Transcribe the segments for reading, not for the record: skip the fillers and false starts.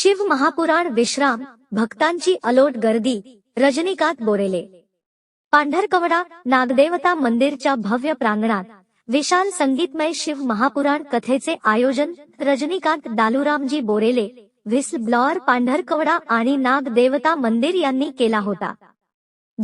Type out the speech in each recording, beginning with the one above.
शिव महापुराण विश्राम, भक्तांची अलोट गर्दी, रजनीकांत बोरेले। पांढरकवडा नागदेवता मंदिरच्या भव्य प्रांगणात विशाल संगीतमय शिव महापुराण कथेचे आयोजन रजनीकांत दालूरामजी बोरेले, व्हिसल ब्लॉअर, पांढरकवडा आणि नागदेवता मंदिर यांनी केला होता।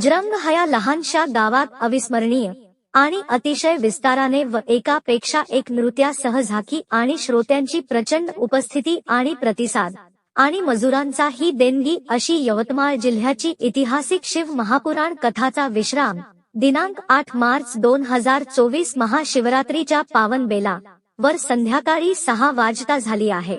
जरंग ह्या लहानशा गावात अविस्मरणीय आणि अतिशय विस्ताराने व एकापेक्षा एक नृत्यासह झाकी आणि श्रोत्यांची प्रचंड उपस्थिती आणि प्रतिसाद आणि मजुरांचा ही देणगी अशी यवतमाळ जिल्ह्याची ऐतिहासिक शिव महापुराण कथाचा विश्राम दिनांक 8 मार्च 2024 महाशिवरात्रीच्या पावन बेला वर संध्याकाळी 6 वाजता झाली आहे।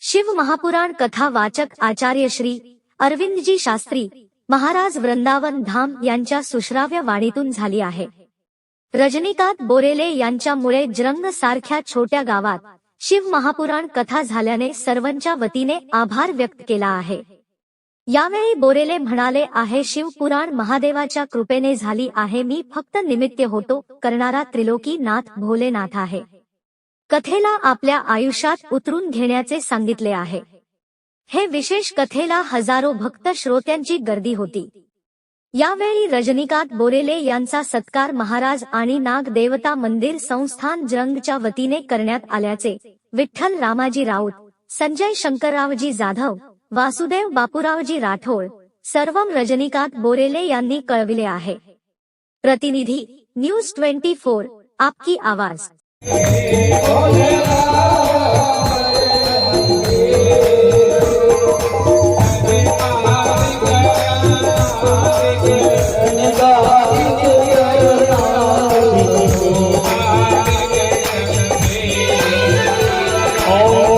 शिव महापुराण कथा वाचक आचार्य श्री अरविंदजी शास्त्री महाराज वृंदावन धाम यांच्या सुश्राव्य वाणीतून झाली आहे। रजनीकांत बोरेले यांच्यामुळे जरंग सारख्या छोट्या गावात शिव महापुराण कथा झाल्याने सर्वांच्या वतीने आभार व्यक्त केला आहे। यावेळी बोरेले म्हणाले आहे, शिवपुराण महादेवाच्या कृपेने झाली आहे, मी फक्त निमित्त होतो, करणारा त्रिलोकी नाथ भोलेनाथ आहे। कथेला आपल्या आयुष्यात उतरून घेण्याचे सांगितले आहे। हे विशेष कथेला हजारो भक्त श्रोत्यांची गर्दी होती। यावेळी रजनीकांत बोरेले यांचा सत्कार महाराज आणि नागदेवता मंदिर संस्थान जरंगच्या वतीने करण्यात आल्याचे विठ्ठल रामाजी राऊत, संजय शंकररावजी जाधव, वासुदेव बापूरावजी राठोड, सर्वम रजनीकांत बोरेले यांनी कळविले आहे। प्रतिनिधी न्यूज 24 आपकी आवाज। Oh